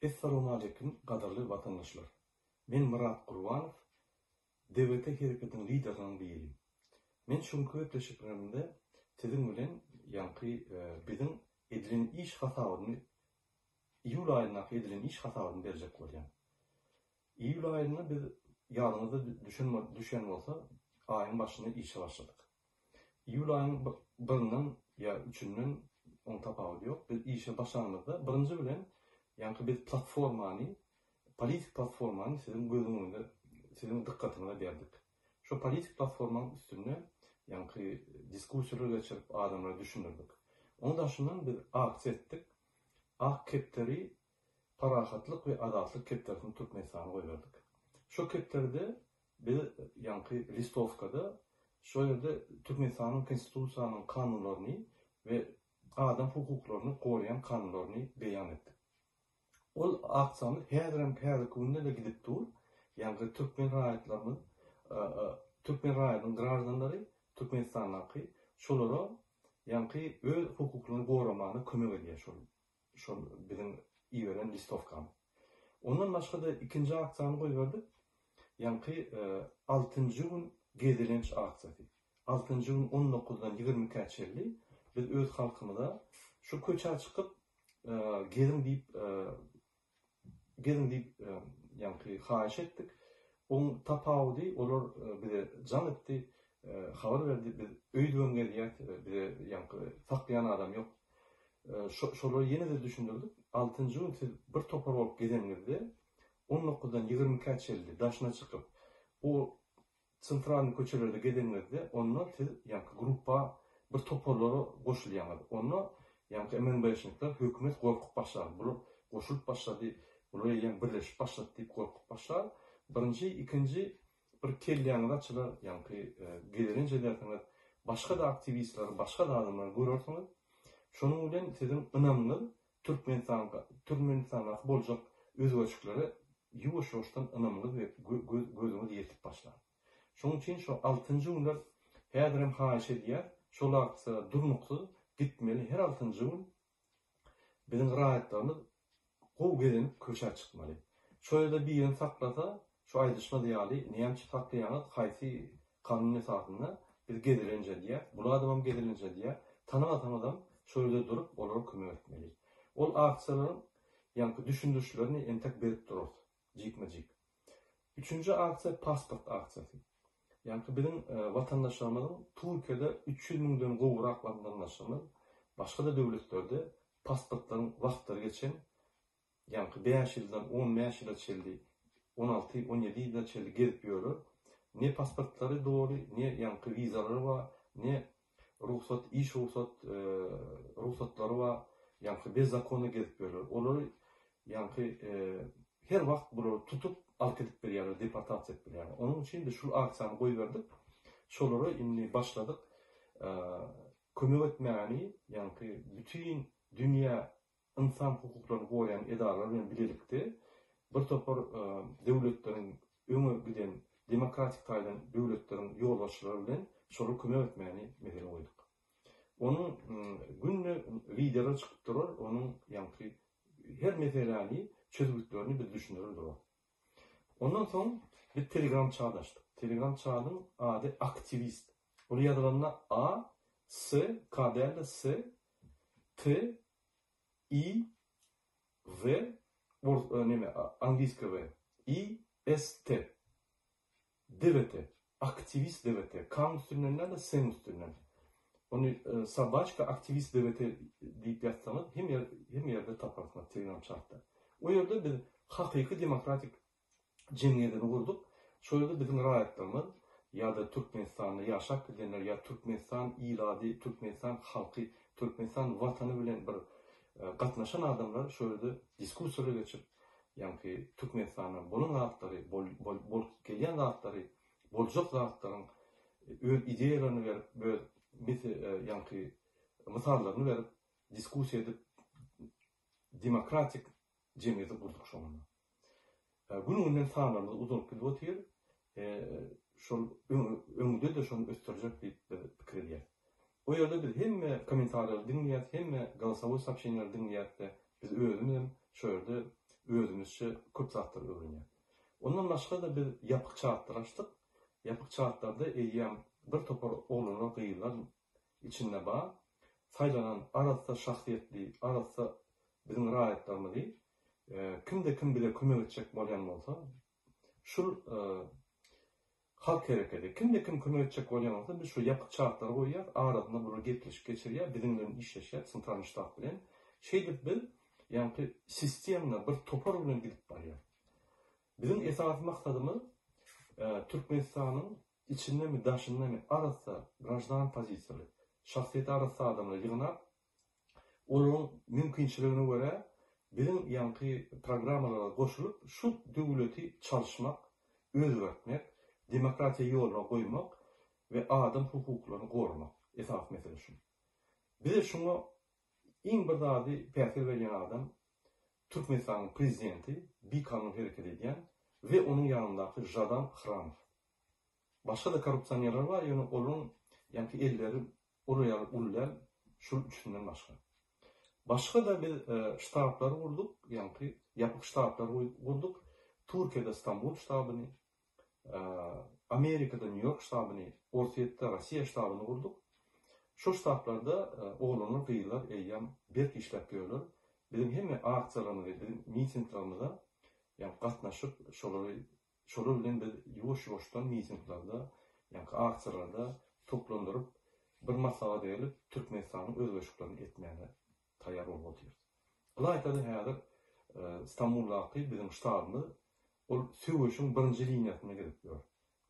Assalamu alaikum qadarly vatandaşlar. Men Murat Qurbanov, DWT hareketinin liderlerinden biriyim. Men şunu köpleşiklerimde sizin bilen bizim edilen iş hatalarını iyul ayına edilen iş hatalarını verecek bolýan. İyul ayına biz yadınızda düşen olsa ayın başında işe başladık. İyul ayının birinden ya üçünden on tapawut yok. Biz işe başlandığımızda birinci bilen biz platformany, politik platformany sizin gözüňizde, sizin dikkatinize berdik. Şu politik platformanın üstünde diskussiýalar geçirip adamlara düşündürdük. Ondan şundan bir akts ettik. Ak kepleri parahatlyk we adatlyk keplerini Türkmenistan'a koyverdik. Şu keplerde bir listovkada şöyle Türkmenistan'ın konstitusiýasynyň kanunlaryny we adam hukuklaryny goraýan kanunlaryny beýan etdik. Ol aksamy her günde de gidip dur. Türkmen raýatlarynyň Türkmen raýatynyň garaşdanlary Türkmenistan'daky şolara öz hukuklaryny goramany kömek edýär şol bizim iýeren listovkamy. Ondan başga da ikinji aksiyany goýberdik. 6-njy gün gezilenç aksiyasy. 6-njy gün 19-dan 20-ge çelli biz öz halkymyza şu köçe çykyp gezin diýip haýyş etdik. On tapawdy olar bize jan etdi, habar berdi. Biz öýdüň gelýär, bize saklayan adam yok. Şolary ýene de düşündürdik. 6-njy gün siz bir topar bolup gezeningizde 19-dan 20-ge çelli daşına çykyp o sentralny köçelerde gezeningizde onu siz gruppa bir toparlara goşulýar. Onu emen başynyklar hökümet gorkup başlar. Bular goşulup başlady. Bular birleşip başlady diýip gorkup başlar. Birinji, ikinji bir kelýänler açylar, geliren jelerler, başga da aktivistler, başga da adamlar görürsüňiz. Şonuň bilen sizin ynamyňyz Türkmenistan'a boljak özgörçlükleri ýuwaş-ýuwaşdan ynamyňyz we gözüňiz ýetip başlar. Şonuň üçin şu 6-njy günler häzirem haýyş edýär. Şol aksiýa durnuksuz gitmeli. Her 6-njy gün bizim raýatlarymyz gow gelenip köşe çykmaly. Şöyle bir ýerini saklasa, şu aýdyşma diýýärli, näme saklaýany haýsy kanun esasynda biz gedilenje diýär. Bu adamam gedilenje diýär. Tanamadan adam şöyle durup olara kömek etmeli. Ol aksiýalaryň düşündürüşlerini entek berip durur. Jikme-jik. Üçüncü aksiýa pasport aksiýasy. Bizim vatandaşlarımızın Türkiye'de 300 milyondan gowrak vatandaşlarımız başka da devletlerde pasportların vaxtları geçen 5 yıldan 15 yıla çeldi, 16-17 yıla çeldi gezip ýörler. Ne pasportları doğru, ne vizaları var, ne ruhsat, iş ruhsatları var, bez zakonu gezip ýörler. Olary her wagt buları tutup alıp edip berýärler, deportasiýa edip berýärler. Onun için de şu aksiýany goýberdik. Şolary indi başladyk. Kömek etmäni, bütün dünýä insan hukuklaryny goýan edalar bilen birlikde bir topar döwletleriň öňe giden demokratik taýdan döwletleriň ýolbaşçylary bilen şolara kömek etmäni mesele goýduk. Onun günne lideri çykyp durar, onun her meseleni çözgütlerini biz düşünürür durur. Ondan soň bir Telegram çağı açdyk. Telegram çağının adı aktivist. Olu ýazylanna A, S, KDL, S, T, I, V, angliski V, I, S, T, DWT, aktivist DWT. Kan üstünden de sen üstünden. Onu sabaçka aktivist DWT diýip ýatsaňyz hem ýerde taparsınız Telegram çağda. O ýerde biz hakyky demokratik cemiyetini kurduk. Şöyle bizim raýatlarymyz ya Türkmenistan'da yaşak edenler ya Türkmenistan iladi, Türkmenistan halkı, Türkmenistan vatanı bilen bir gatnaşan adamlar şöyle diskussiýalar geçip Türkmenistan'ın bunun zatları, bol gelýän zatları, boljak zatlaryň öz ideýalaryny berip, böyle misallaryny berip diskussiýa edip demokratik cemiyeti kurduk şonunda. Gününden sanlarımız uzunup gidip şol öňünde de şonu östürjek diýip pikir edýär. O ýerde biz hem kommentarlar dinleýär, hem голосовой сообщениýler dinleýär. Biz özümizem şöyle özümüzçe köp zatlar öğrenýär. Ondan başga da bir yapyk çağatlar açdyk. Yapyk çağatlarda eýýäm bir topar oglanlar gyýylar içinde bar. Saýlanan arasda şahsiýetli, arasda bizim raýatlarymyzy kimde kim bile kömek etjek bolýan bolsa, şul halk hereketi, kimde kim kömek etjek bolýan bolsa, biz şu yapyk çağatlary goýýar, arasynda bular gepleşip geçirýär, bizim bilen işleşýär, sentral ştat bilen. Şeýdip bil, ýani sistemle bir topar bilen gidip barýar. Bizim esas maksadymız Türkmenistanyň içinde mi, daşynda mi, arasda grajdan pozisiýaly, şahsiýet arasda adamlar ýygnap, olaryň mümkinçiligine göre bizim ýanky programmalara goşulyp, şu döwleti çalışmak, özgörtmek, demokratiýa ýoluna goýmak we adam hukuklaryny gorumak esas mesele şu. Bize şunu iň bir zady päsir berýän adam Türkmenistanyň prezidenti Bikanun hereket edýän ve onun yanındaky Jadan Hramov. Başka da korrupsiýonlar var, ýöne olaryň ýanky elleri oraya ullar şu üçünden başka. Başka da bir ştablar kurduk, ýanky yapyk ştablar kurduk. Türkiýede İstanbul ştabyny, Amerikada New York ştabyny, Ortaýetde Rossiýa ştabyny kurduk. Şu ştablarda oglanlar gyýylar, eýýäm berk işläp berýärler. Bizim hemme akçylarymyza, bizim mitinglerimize ýani gatnaşyp, şolar bilen biz ýoş-ýoşdan mitinglarda, ýani akçylarda toplandyryp, bir masala diýilip, Türkmenistanyň özgörşüklaryny etmäge taýýar bolup oturýar. Alayda häzir İstanbuldaky bizim ştabymyz ol söwüşiň birinji liniýasyna girip dur.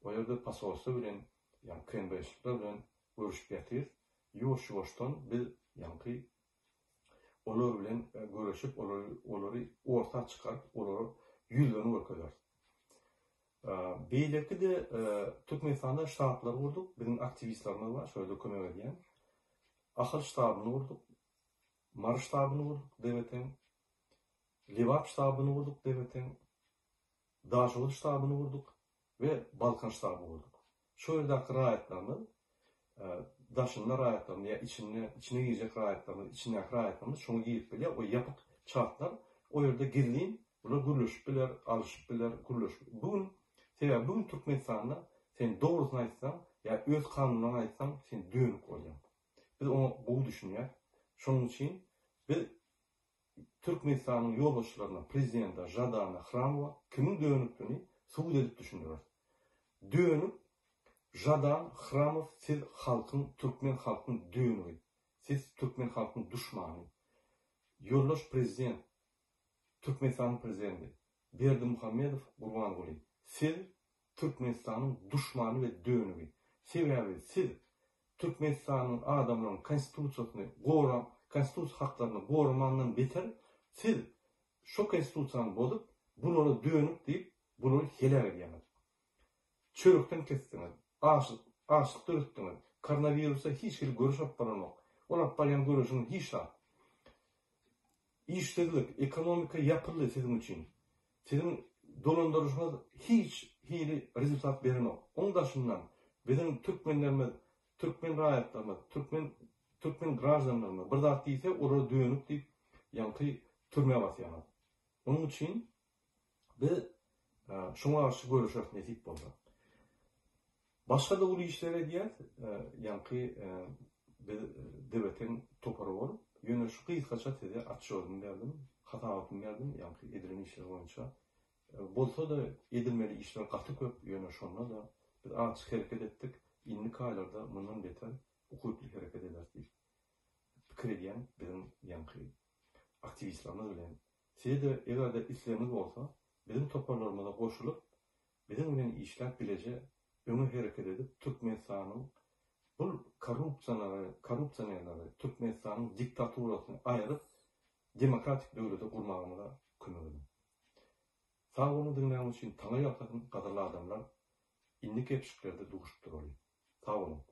O ýerde pasolsa bilen, ýani KNB'ler bilen görüşip ýatyr. Ýoş-ýoşdan biz ýani olar bilen görüşip, olary orta çykaryp, olary ýüzlerini görkezler. Beýleki de Türkmenistanda ştablar kurduk. Bizim aktivistlerimiz var, şöyle kömek edýän. Ahal ştabyny kurduk. Mar ştabyny kurduk devletin. Lewap ştabyny kurduk devletin. Daşoğlu ştabyny kurduk ve Balkan ştabyny kurduk. Şu ýerdäki raýatlarymyz, daşynda raýatlarymyz, ýa içine girecek raýatlarymyz, içindäki raýatlarymyz şonu giýip bilýär. O yapyk çatlar o ýerde girlin, bular gürleşip biler, alışyp biler, gürleşip. Bugün Türkmenistanda sen doğrusyny aýtsaň, ýa öz kanunyny aýtsaň, sen dönük bolýan. Biz onu bu düşünýär. Şonuň üçin biz Türkmenistanyň ýolbaşçylaryna, prezidente Jadana Hramowa kimin dönükligini subut edip düşünýär. Dönük Jadan Hramov, siz halkın, Türkmen halkın dönüğü. Siz Türkmen halkın düşmanı. Yoldaş prezident, Türkmenistan'ın prezidenti Berdimuhamedov Gurbanguly. Siz Türkmenistan'ın düşmanı ve dönüğü. Siz Türkmenistan'ın adamlarının konstitusiýasyny goram, konstitusiýa haklarını goramandan beter, siz şu konstitusiýany bozup, bunları dönük deyip, bunları helak edýäňiz. Çörükden kestiňiz. Açlıkta öttüňiz. Koronavirusa hiç bir görüşüp baranok. Olap baryan görüşünün hiç şart. İşsizlik, ekonomika yapıldı sizin için. Sizin dolandırıcınız hiç hili rezultat berenok. Onda şundan bizim Türkmenlerimiz, Türkmen raýatlarymyz, Türkmen grajanlarymyz bir zat diýse, orada dönüp deyip, ýanky türme basýar. Onun için biz şoňa garşy görüşäk nesip boldy. Başka da ulu işlere diýär, ýanky devletin topary bolup, ýöne şu kysgaça tede atşyrdym berdim, hatalyk berdim, ýanky edilen işler boýunça. Bolsa da edilmeli işler gaty köp, ýöne şonda da biz açyk hereket etdik. Inlik aýlarda mundan beter hukukly hereket ederdik. Pikir edýän bizim ýanky aktivistlerimiz bilen. Siz de egerde isleriniz bolsa, bizim toparlarymyza goşulyp, bizim bilen işläp bileje öňe hereket edip, Türkmenistanyň bu korrupsiýalary, Türkmenistanyň diktaturasyny aýryp, demokratik döwlete gurmagyna kömek edin. Sağ olun dinleýän üçin taňa ýakyn gadarly adamlar inlik epşiklerde duguşup durýar. Sağ olun.